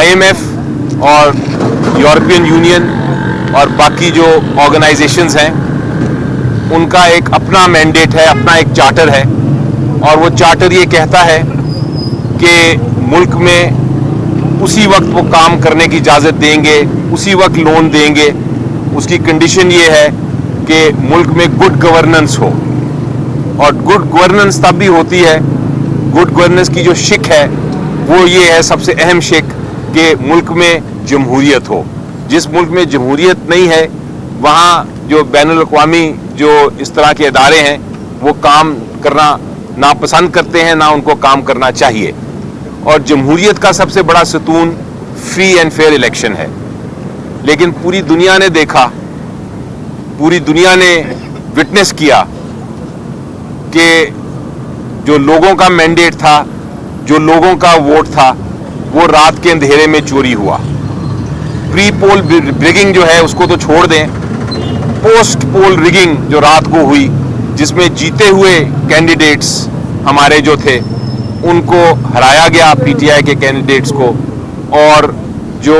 IMF اور European union اور باقی جو آرگنائزیشنز ہیں ان کا ایک اپنا مینڈیٹ ہے, اپنا ایک چارٹر ہے, اور وہ چارٹر یہ کہتا ہے کہ ملک میں اسی وقت وہ کام کرنے کی اجازت دیں گے, اسی وقت لون دیں گے. اس کی کنڈیشن یہ ہے کہ ملک میں گڈ گورننس ہو, اور گڈ گورننس تب بھی ہوتی ہے, گڈ گورننس کی جو شک ہے وہ یہ ہے سب سے اہم شک کہ ملک میں جمہوریت ہو. جس ملک میں جمہوریت نہیں ہے وہاں جو بین الاقوامی جو اس طرح کے ادارے ہیں وہ کام کرنا ناپسند کرتے ہیں, نہ ان کو کام کرنا چاہیے. اور جمہوریت کا سب سے بڑا ستون فری اینڈ فیئر الیکشن ہے. لیکن پوری دنیا نے دیکھا, پوری دنیا نے وٹنس کیا کہ جو لوگوں کا مینڈیٹ تھا, جو لوگوں کا ووٹ تھا, وہ رات کے اندھیرے میں چوری ہوا. پری پول ریگنگ جو ہے اس کو تو چھوڑ دیں, پوسٹ پول ریگنگ جو رات کو ہوئی جس میں جیتے ہوئے کینڈیڈیٹس ہمارے جو تھے ان کو ہرایا گیا, PTI کے کینڈیڈیٹس کو, اور جو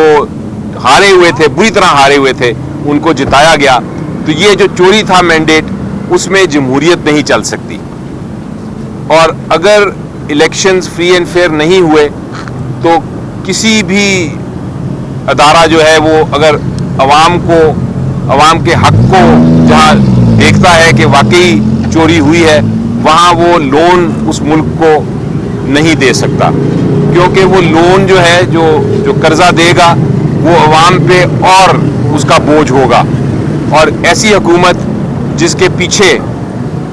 ہارے ہوئے تھے, بری طرح ہارے ہوئے تھے, ان کو جتایا گیا. تو یہ جو چوری تھا مینڈیٹ, اس میں جمہوریت نہیں چل سکتی. اور اگر الیکشنز فری اینڈ فیئر نہیں ہوئے تو کسی بھی ادارہ جو ہے وہ اگر عوام کے حق کو جہاں دیکھتا ہے کہ واقعی چوری ہوئی ہے وہاں وہ لون اس ملک کو نہیں دے سکتا, کیونکہ وہ لون جو ہے جو قرضہ دے گا وہ عوام پہ اور اس کا بوجھ ہوگا. اور ایسی حکومت جس کے پیچھے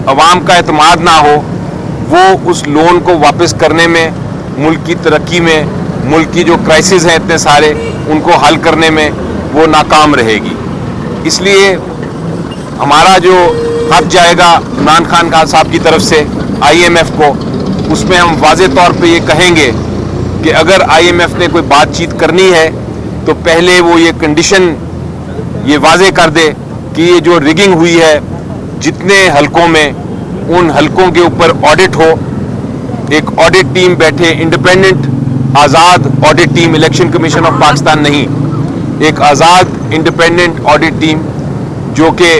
عوام کا اعتماد نہ ہو وہ اس لون کو واپس کرنے میں, ملک کی ترقی میں, ملک کی جو کرائسس ہیں اتنے سارے ان کو حل کرنے میں وہ ناکام رہے گی. اس لیے ہمارا جو خط جائے گا عمران خان صاحب کی طرف سے IMF کو, اس میں ہم واضح طور پہ یہ کہیں گے کہ اگر IMF نے کوئی بات چیت کرنی ہے تو پہلے وہ یہ کنڈیشن یہ واضح کر دے کہ یہ جو ریگنگ ہوئی ہے جتنے حلقوں میں ان حلقوں کے اوپر آڈٹ ہو, ایک آڈٹ ٹیم بیٹھے, independent Azad audit team, election commission of Pakistan نہیں, ایک آزاد انڈیپینڈنٹ آڈٹ ٹیم جو کہ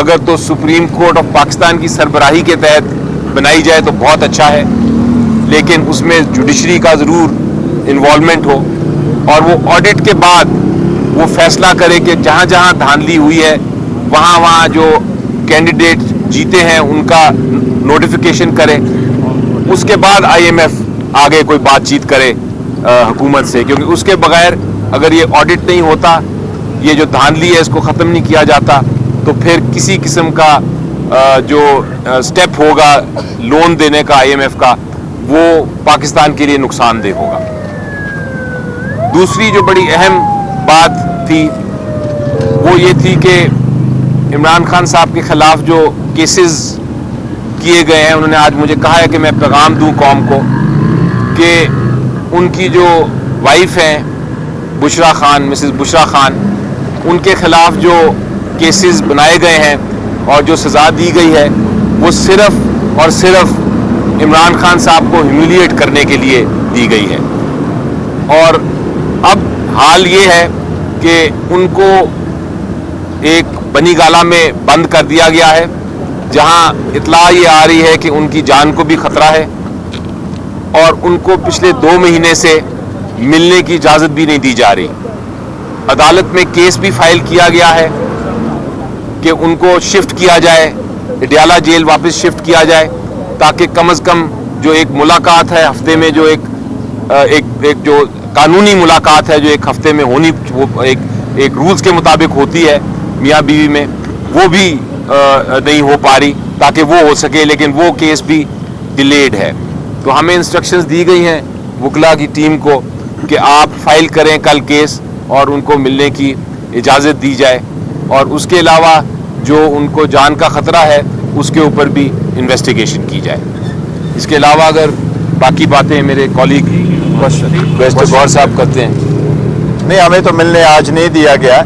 اگر تو سپریم کورٹ آف پاکستان کی سربراہی کے تحت بنائی جائے تو بہت اچھا ہے, لیکن اس میں جوڈیشری کا ضرور انوالومنٹ ہو, اور وہ آڈٹ کے بعد وہ فیصلہ کرے کہ جہاں جہاں دھاندلی ہوئی ہے وہاں جو کینڈیڈیٹ جیتے ہیں ان کا نوٹیفیکیشن کرے. اس کے بعد IMF آگے کوئی بات چیت کرے حکومت سے, کیونکہ اس کے بغیر اگر یہ آڈٹ نہیں ہوتا, یہ جو دھاندلی ہے اس کو ختم نہیں کیا جاتا, تو پھر کسی قسم کا جو سٹیپ ہوگا لون دینے کا IMF کا وہ پاکستان کے لیے نقصان دہ ہوگا. دوسری جو بڑی اہم بات تھی وہ یہ تھی کہ عمران خان صاحب کے خلاف جو کیسز کیے گئے ہیں, انہوں نے آج مجھے کہا ہے کہ میں پیغام دوں قوم کو کہ ان کی جو وائف ہیں بشرا خان, مسز بشرا خان, ان کے خلاف جو کیسز بنائے گئے ہیں اور جو سزا دی گئی ہے وہ صرف اور صرف عمران خان صاحب کو ہیوملیٹ کرنے کے لیے دی گئی ہے. اور اب حال یہ ہے کہ ان کو ایک بنی گالہ میں بند کر دیا گیا ہے, جہاں اطلاع یہ آ رہی ہے کہ ان کی جان کو بھی خطرہ ہے, اور ان کو پچھلے 2 مہینے سے ملنے کی اجازت بھی نہیں دی جا رہی. عدالت میں کیس بھی فائل کیا گیا ہے کہ ان کو شفٹ کیا جائے, اڈیالہ جیل واپس شفٹ کیا جائے, تاکہ کم از کم جو ایک ملاقات ہے ہفتے میں, جو ایک جو قانونی ملاقات ہے جو ایک ہفتے میں ہونی, وہ ایک رولز کے مطابق ہوتی ہے میاں بیوی میں, وہ بھی نہیں ہو پا رہی تاکہ وہ ہو سکے, لیکن وہ کیس بھی ڈیلیڈ ہے. تو ہمیں انسٹرکشنز دی گئی ہیں وکلا کی ٹیم کو کہ آپ فائل کریں کل کیس اور ان کو ملنے کی اجازت دی جائے, اور اس کے علاوہ جو ان کو جان کا خطرہ ہے اس کے اوپر بھی انویسٹیگیشن کی جائے. اس کے علاوہ اگر باقی باتیں میرے کولیگ بیسٹر غور صاحب کرتے ہیں. نہیں, ہمیں تو ملنے آج نہیں دیا گیا,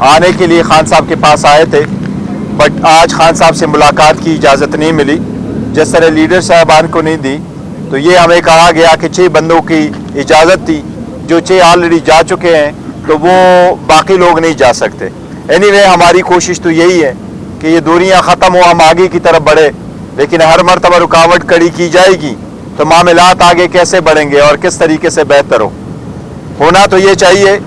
آنے کے لیے خان صاحب کے پاس آئے تھے, بٹ آج خان صاحب سے ملاقات کی اجازت نہیں ملی. جس طرح لیڈر صاحبان کو نہیں دی, تو یہ ہمیں کہا گیا کہ 6 بندوں کی اجازت تھی जो 6 ऑलरेडी जा चुके हैं, तो वो बाकी लोग नहीं जा सकते। एनीवे हमारी कोशिश तो यही है कि ये दूरियां ख़त्म हो, हम आगे की तरफ बढ़े, लेकिन हर मरतबा रुकावट खड़ी की जाएगी तो मामलात आगे कैसे बढ़ेंगे और किस तरीके से बेहतर होना तो ये चाहिए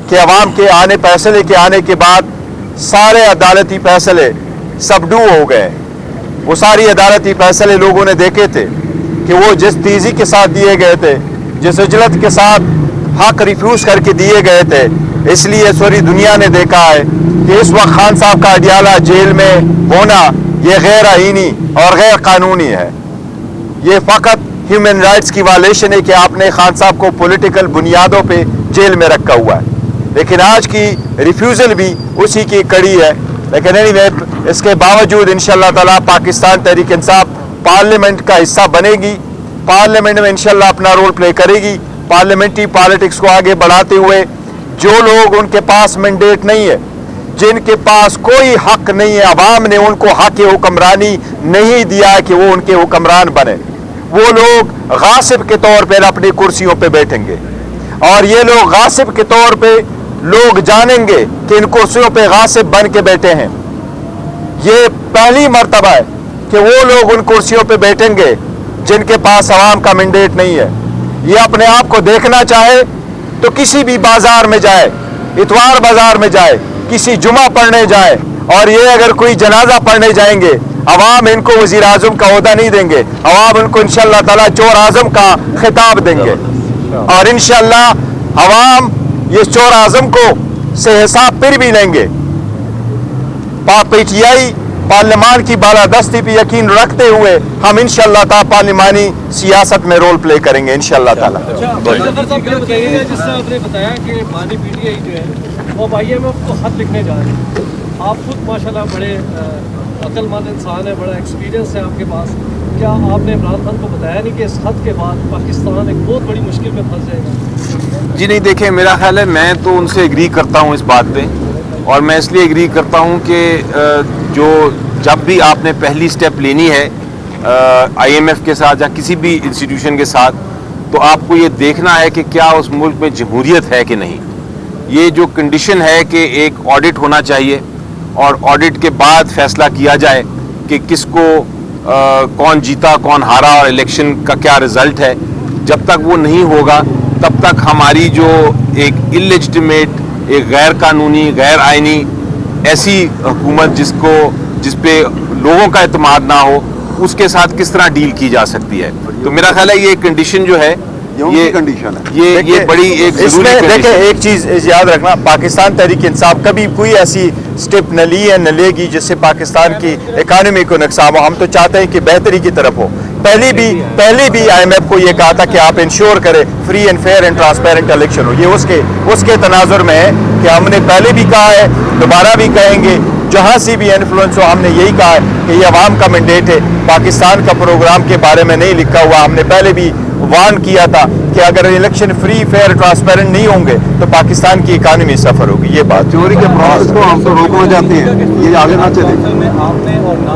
कि अवाम के फैसले के आने के बाद सारे अदालती फैसले सबडू हो गए। वो सारी अदालती फैसले लोगों ने देखे थे कि वो जिस तेज़ी के साथ दिए गए थे, जिस उजलत के साथ हक रिफ्यूज़ करके दिए गए थे, इसलिए सारी दुनिया ने देखा है कि इस वक्त खान साहब का अडियाला जेल में होना ये गैर आईनी और गैर कानूनी है। ये फ़कत ह्यूमन राइट्स की वायलेशन है कि आपने खान साहब को पॉलिटिकल बुनियादों पे जेल में रखा हुआ है, लेकिन आज की रिफ्यूज़ल भी उसी की कड़ी है। लेकिन एनीवे इसके बावजूद इंशाअल्लाह ताला पाकिस्तान तहरीक इंसाफ पार्लियामेंट का हिस्सा बनेगी, पार्लियामेंट में इंशाअल्लाह अपना रोल प्ले करेगी। पार्लियामेंट्री पॉलिटिक्स को आगे बढ़ाते हुए जो लोग उनके पास मैंडेट नहीं है, जिनके पास कोई हक नहीं है, अवाम ने उनको हक हुक्मरानी नहीं दिया है कि वो उनके हुक्मरान बने, वो लोग गासिब के तौर पर अपनी कुर्सियों पे बैठेंगे और ये लोग गासिब के तौर पे लोग जानेंगे कि इन कुर्सियों पे गासिब बन के बैठे हैं। ये पहली मर्तबा है कि वो लोग उन कुर्सियों पे बैठेंगे जिनके पास अवाम का मैंडेट नहीं है। ये अपने आप को देखना चाहे तो किसी भी बाजार में जाए, इतवार बाजार में जाए, किसी जुमा पढ़ने जाए, और ये अगर कोई जनाजा पढ़ने जाएंगे, अवाम इनको वज़ीर आज़म का ओहदा नहीं देंगे, अवाम इनको इंशाअल्लाह ताला चोर आज़म का खिताब देंगे और इंशाअल्लाह अवाम ये चोर आज़म को से हिसाब फिर भी लेंगे। PTI पार्लियामान की बालादस्ती पे यकीन रखते हुए हम इंशाअल्लाह ताला पार्लिमानी सियासत में रोल प्ले करेंगे इंशाअल्लाह ताला। जिससे आपने बताया कि मानी PTI जो है वो IMF को खत लिखने जा रहे हैं, आप खुद माशाल्लाह बड़े अक्लमंद इंसान है, बड़ा एक्सपीरियंस है आपके पास, क्या आपने इमरान खान को बताया नहीं कि इस खत के बाद पाकिस्तान एक बहुत बड़ी मुश्किल में फंस जाएगा? जी नहीं, देखें मेरा ख्याल है मैं तो उनसे एग्री करता हूँ इस बात पे, और मैं इसलिए एग्री करता हूँ कि जो जब भी आपने पहली स्टेप लेनी है IMF के साथ या किसी भी इंस्टीट्यूशन के साथ, तो आपको ये देखना है कि क्या उस मुल्क में जमहूरियत है कि नहीं। ये जो कंडीशन है कि एक ऑडिट होना चाहिए और ऑडिट के बाद फैसला किया जाए कि किसको कौन जीता कौन हारा और इलेक्शन का क्या रिज़ल्ट है। जब तक वो नहीं होगा तब तक हमारी जो एक इलेजिटिमेट, एक गैर कानूनी, गैर आइनी ऐसी हुकूमत जिस पे लोगों का एतमाद ना हो, उसके साथ किस तरह डील की जा सकती है। तो मेरा ख्याल है ये कंडीशन जो है ये कंडीशन है, ये बड़ी एक इसमें देखिए एक चीज़ याद रखना, पाकिस्तान तहरीक इंसाफ कभी कोई ऐसी स्टेप न ली है न लेगी जिससे पाकिस्तान की इकानमी को नुकसान हो। हम तो चाहते हैं कि बेहतरी की तरफ हो। पहले भी IMF को ये कहा था कि आप इंश्योर करें free and fair and transparent election हो। ये उसके तनाजुर में है कि हमने पहले भी कहा है, दोबारा भी कहेंगे, जहाँ से भी इन्फ्लुएंस हो हमने यही कहा है कि ये अवाम का मैंडेट है। पाकिस्तान का प्रोग्राम के बारे में नहीं लिखा हुआ, हमने पहले भी वार्न किया था कि अगर इलेक्शन फ्री फेयर ट्रांसपेरेंट नहीं होंगे तो पाकिस्तान की इकानमी सफ़र होगी। ये बात चोरी के प्रोसेस को हम तो रोकना चाहते हैं, ये आगे ना चले।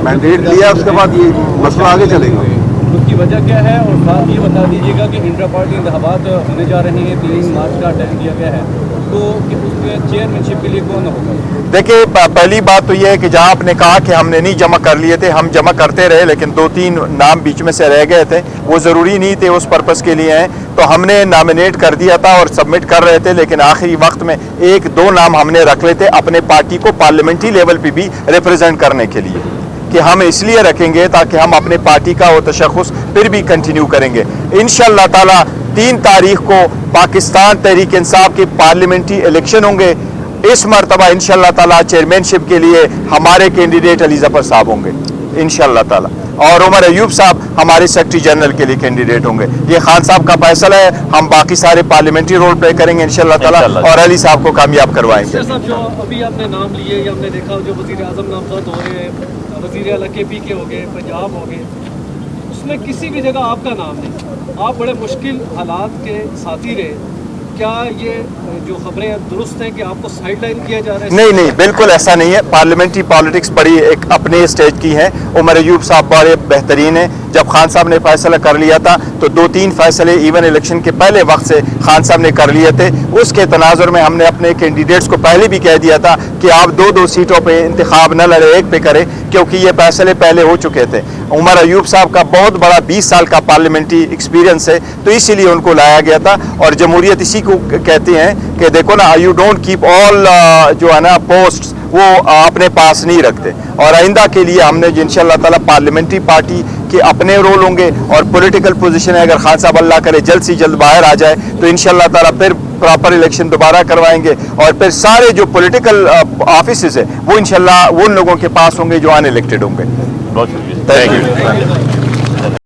मैंडेट लिया उसके बाद ये मसला आगे चलेगा। उसकी वजह क्या है और साथ ये बता दीजिएगा कि इंट्रा पार्टी इंतखाबात होने जा रहे हैं, 3 मार्च का टाइम दिया गया है, तो कि उसके चेयरमैनशिप के लिए कौन होगा? देखिए पहली बात तो ये है कि जहाँ आपने कहा कि हमने नहीं जमा कर लिए थे, हम जमा करते रहे, लेकिन 2-3 नाम बीच में से रह गए थे, वो ज़रूरी नहीं थे, उस पर्पज़ के लिए हैं, तो हमने नॉमिनेट कर दिया था और सबमिट कर रहे थे, लेकिन आखिरी वक्त में 1-2 नाम हमने रख लेते अपने पार्टी को पार्लियामेंट्री लेवल पे भी रिप्रेजेंट करने के लिए, कि हम इसलिए रखेंगे ताकि हम अपने पार्टी का वो तशख़्ख़ुस फिर भी कंटिन्यू करेंगे। इंशाअल्लाह ताला 3 तारीख को पाकिस्तान तहरीक इंसाफ के पार्लियामेंट्री इलेक्शन होंगे। इस मरतबा इंशाअल्लाह ताला चेयरमैनशिप के लिए हमारे कैंडिडेट अली ज़फ़र साहब होंगे इंशाअल्लाह ताला, और उमर अयूब साहब हमारे सेक्रेटरी जनरल के लिए कैंडिडेट होंगे। ये खान साहब का फैसला है, हम बाकी सारे पार्लियामेंट्री रोल प्ले करेंगे इंशाअल्लाह ताला और अली साहब को कामयाब करवाएंगे। साहब जो अभी आपने नाम लिए या हमने देखा जो वज़ीर आज़म नामज़द हो रहे हैं, वज़ीर आला KP के हो गए, पंजाब हो गए, उसमें किसी भी जगह आपका नाम नहीं। आप बड़े मुश्किल हालात के साथी रहे, क्या ये जो खबरें दुरुस्त हैं कि आपको साइडलाइन किया जा रहा है? नहीं, बिल्कुल ऐसा नहीं है। पार्लियामेंट्री पॉलिटिक्स बड़ी एक अपने स्टेज की है। उमर अयूब साहब बड़े बेहतरीन हैं, जब खान साहब ने फैसला कर लिया था तो 2-3 फैसले इवन इलेक्शन के पहले वक्त से खान साहब ने कर लिए थे। उसके तनाजुर में हमने अपने कैंडिडेट्स को पहले भी कह दिया था कि आप 2-2 सीटों पे इंतखाब न लड़े, एक पे करें, क्योंकि ये फैसले पहले हो चुके थे। उमर अयूब साहब का बहुत बड़ा 20 साल का पार्लियामेंट्री एक्सपीरियंस है, तो इसीलिए उनको लाया गया था। और जमहूरियत इसी को कहते हैं कि देखो ना, यू डोंट कीप ऑल जो है ना पोस्ट्स वो अपने पास नहीं रखते। और आइंदा के लिए हमने इंशाअल्लाह ताला पार्लियामेंट्री पार्टी के अपने रोल होंगे और पॉलिटिकल पोजीशन है, अगर खान साहब अल्लाह करे जल्द से जल्द बाहर आ जाए तो इंशाअल्लाह ताला फिर प्रॉपर इलेक्शन दोबारा करवाएंगे और फिर सारे जो पॉलिटिकल ऑफिसेज है वो इंशाअल्लाह उन लोगों के पास होंगे जो अनइलेक्टेड होंगे। बहुत शुक्रिया, थैंक यू।